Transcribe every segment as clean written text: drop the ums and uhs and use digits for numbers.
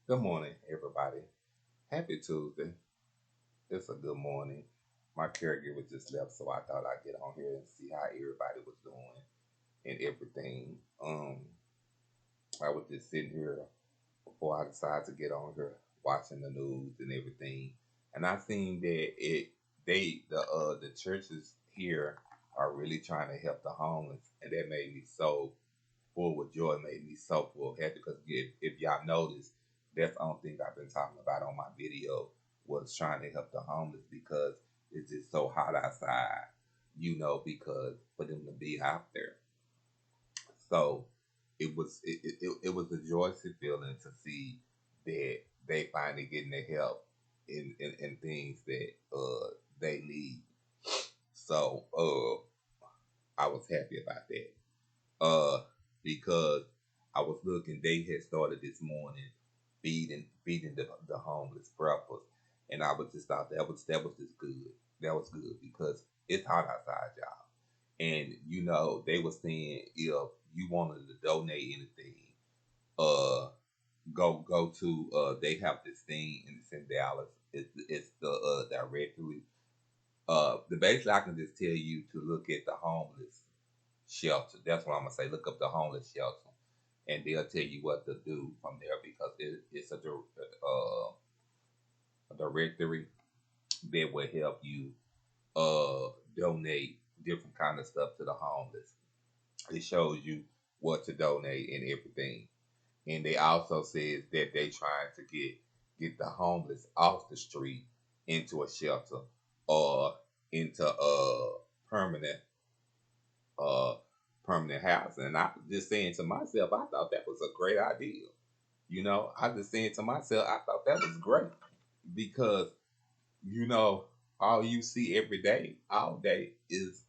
Good morning, everybody. Happy Tuesday. It's a good morning. My caregiver just left, so I thought I'd get on here and see how everybody was doing and everything. I was just sitting here before I decided to get on here, watching the news and everything, and I seen that the churches here are really trying to help the homeless, and that made me so full with joy, made me so full of happy because if y'all notice, that's the only thing I've been talking about on my video was trying to help the homeless because it's just so hot outside, because for them to be out there. So it was a joyous feeling to see that they finally getting the help in things that they need. So I was happy about that. uh, because I was looking. They had started this morning feeding the homeless breakfast, and I was just thought that was just good. That was good because it's hot outside, y'all. And they were saying if you wanted to donate anything, uh, go to they have this thing and it's in Dallas. It's the directory. The basically I can just tell you to look at the homeless shelter. That's what I'm gonna say. Look up the homeless shelter, and they'll tell you what to do from there because it's a directory that will help you donate different kind of stuff to the homeless. It shows you what to donate and everything. And they also says that they trying to get the homeless off the street into a shelter or into permanent uh permanent housing. And I was just saying to myself, I thought that was a great idea. I just saying to myself, I thought that was great because you know all you see every day, all day is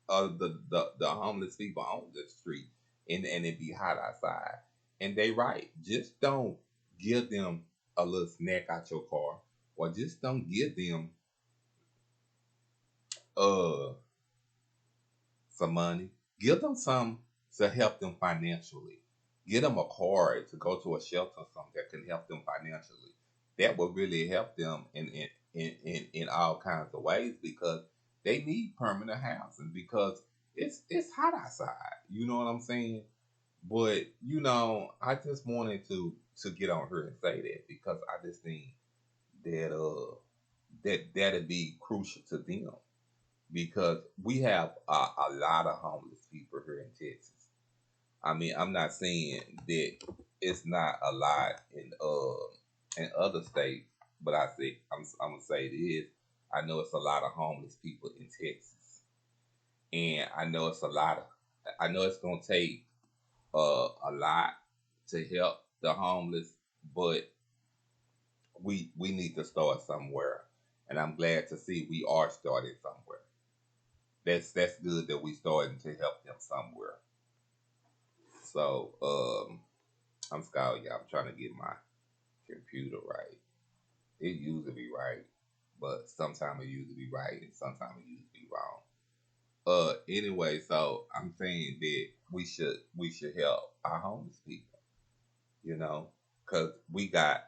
the homeless people on the street, and it be hot outside. And they right, just don't give them a little snack out your car, or just don't give them uh some money. Give them some to help them financially. Get them a card to go to a shelter or something that can help them financially. That will really help them in all kinds of ways because they need permanent housing because it's hot outside. You know what I'm saying? But I just wanted to get on here and say that because I just think that that'd be crucial to them because we have a lot of homeless people here in Texas. I mean, I'm not saying that it's not a lot in other states, but I'm gonna say it is. I know it's a lot of homeless people in Texas, and I know it's gonna take a lot to help the homeless, but we need to start somewhere, and I'm glad to see we are starting somewhere. That's good that we starting to help them somewhere. So I'm Scott. Yeah, I'm trying to get my computer right. It used to be right, but sometimes it used to be right and sometimes it used to be wrong. Anyway, so I'm saying that we should help our homeless people, because we got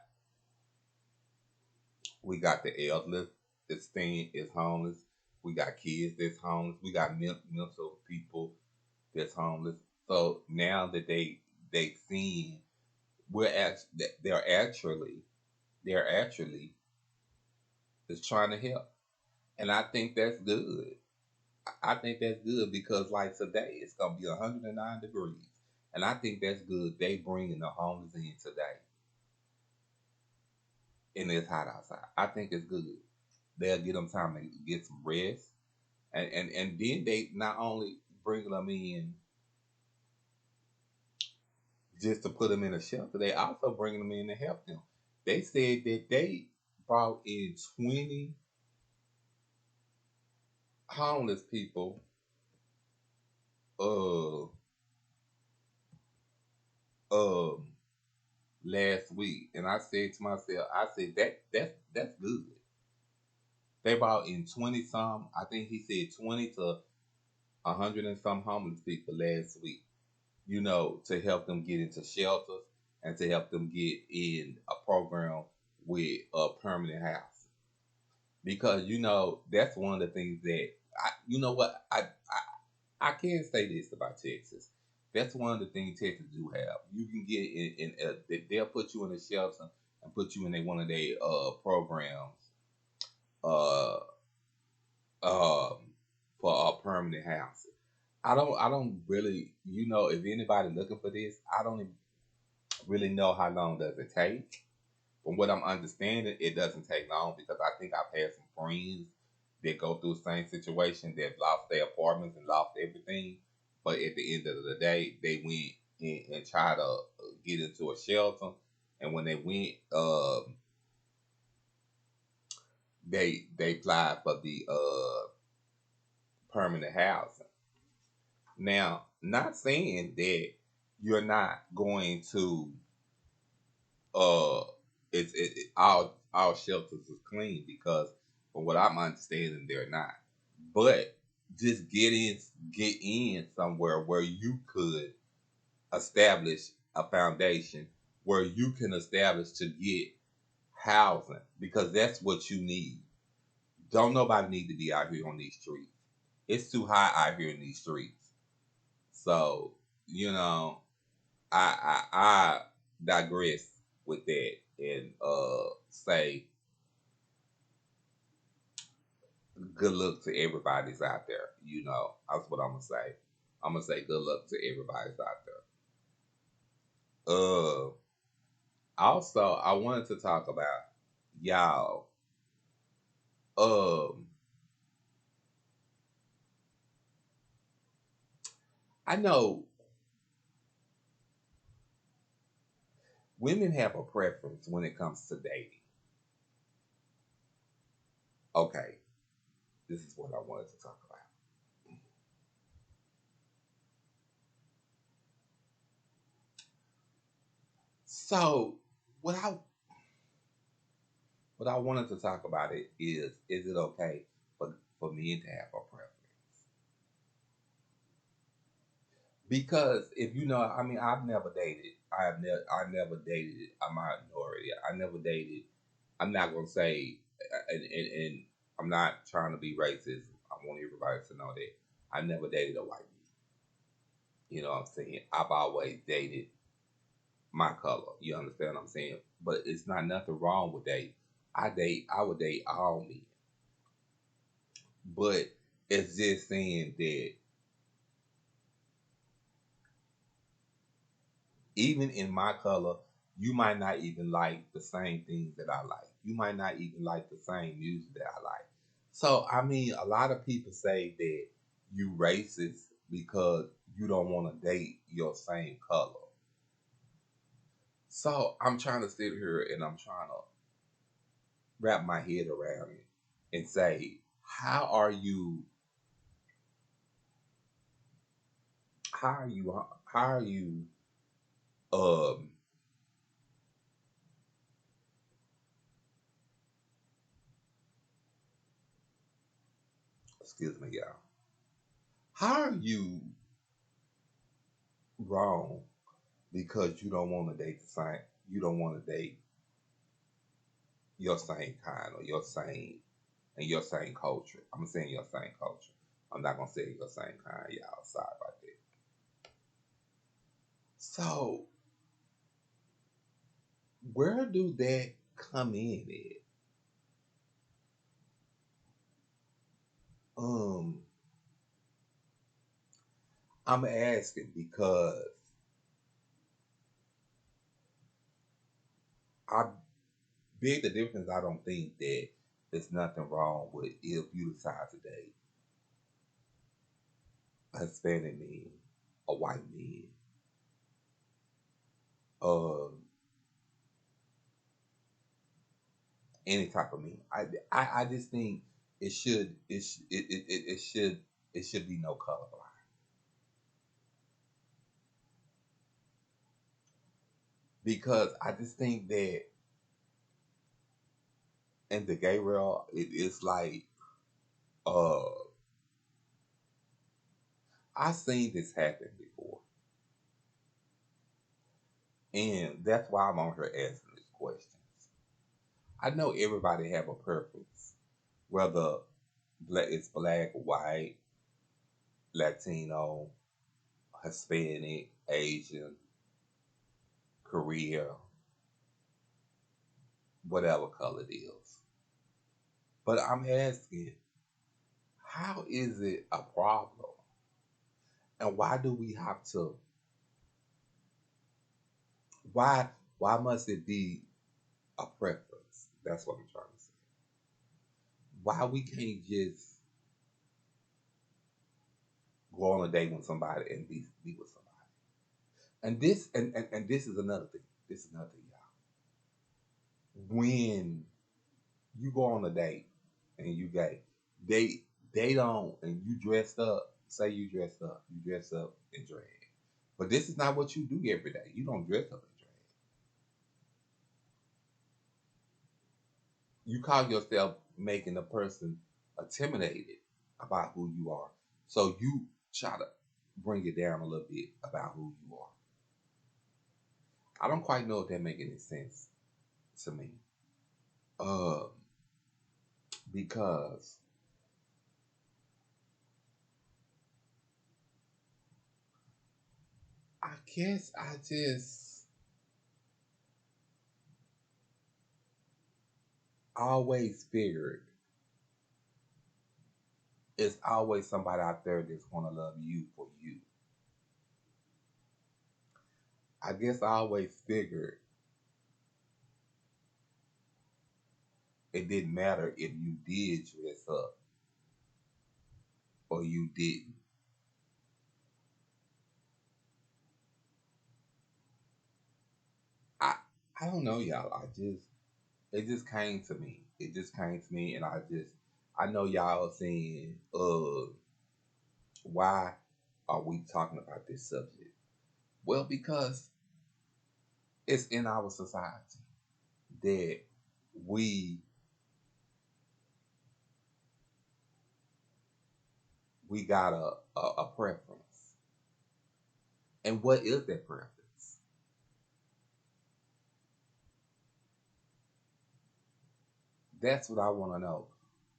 the elderly that's staying is homeless. We got kids that's homeless. We got mental people that's homeless. So now that they seen they're actually is trying to help, and I think that's good. I think that's good because like today it's gonna be 109 degrees, and I think that's good. They bringing the homeless in today, and it's hot outside. I think it's good. They'll get them time to get some rest, and then they not only bringing them in just to put them in a shelter, they also bringing them in to help them. They said that they brought in 20 homeless people uh um last week, and I said to myself, I said that's good. They brought in 20 some. I think he said 20 to 100 and some homeless people last week. To help them get into shelters and to help them get in a program with a permanent house. Because that's one of the things that you know what I can say this about Texas. That's one of the things Texas do have. You can get they'll put you in a shelter and put you in one of their programs uh um for a permanent house. I don't really, if anybody looking for this, I don't really know how long does it take. From what I'm understanding, it doesn't take long because I think I've had some friends that go through the same situation that lost their apartments and lost everything. But at the end of the day, they went and tried to get into a shelter. And when they went, they applied for the permanent housing. Now, not saying that you're not going to uh all shelters is clean because from what I'm understanding they're not. But just get in somewhere where you could establish a foundation where you can establish to get housing because that's what you need. Don't nobody need to be out here on these streets. It's too hot out here in these streets. So, you know, I digress with that and say good luck to everybody's out there. That's what I'm gonna say. I'm gonna say good luck to everybody's out there. Also, I wanted to talk about y'all. Um, I know women have a preference when it comes to dating. Okay, this is what I wanted to talk about. So, what I what I wanted to talk about is it okay for men to have a preference? Because if I mean, I've never dated. I never dated a minority. I never dated. I'm not gonna say, and I'm not trying to be racist. I want everybody to know that I never dated a white man. You know what I'm saying? I've always dated my color. You understand what I'm saying? But it's not nothing wrong with that. I would date all men. But it's just saying that even in my color, you might not even like the same things that I like. You might not even like the same music that I like. So I mean, a lot of people say that you racist because you don't want to date your same color. So I'm trying to sit here and I'm trying to wrap my head around it and say, how are you? How are you? How are you? Um, excuse me, y'all. How are you wrong because you don't want to date the same? You don't want to date your same kind or your same culture. I'm saying your same culture. I'm not gonna say your same kind, y'all. Sorry about that. So where do that come in at? Um, I'm asking because I beg the difference. I don't think that there's nothing wrong with if you decide to date a Hispanic man, a white man, um, any type of man. I just think it should be no color blind because I just think that in the gay world it's like uh I seen this happen before. And that's why I'm on here asking these questions. I know everybody have a preference, whether it's black, white, Latino, Hispanic, Asian, Korea, whatever color it is. But I'm asking, how is it a problem? And why do we have to why must it be a preference? That's what I'm trying to say. Why we can't just go on a date with somebody and be with somebody? And this is another thing. This is another thing, y'all. When you go on a date and you gay, they they don't and you dressed up, say you dress up in drag. But this is not what you do every day. You don't dress up in drag. You call yourself making a person intimidated about who you are. So you try to bring it down a little bit about who you are. I don't quite know if that makes any sense to me. Uh, because I guess I just always figured it's always somebody out there that's gonna love you for you. I guess I always figured it didn't matter if you did dress up or you didn't. I I don't know, y'all. It just came to me. It just came to me, and I know y'all are saying, why are we talking about this subject? Well, because it's in our society that we we got a preference, and what is that preference? That's what I want to know.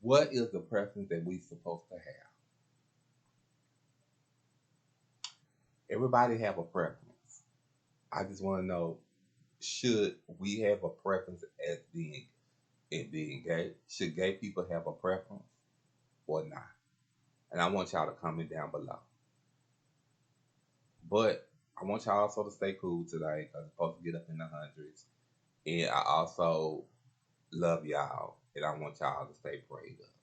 What is the preference that we supposed to have? Everybody have a preference. I just want to know, should we have a preference as being gay? Should gay people have a preference or not? And I want y'all to comment down below. But I want y'all also to stay cool today because I'm supposed to get up in the hundreds. And I also love y'all, and I want y'all to stay prayed up.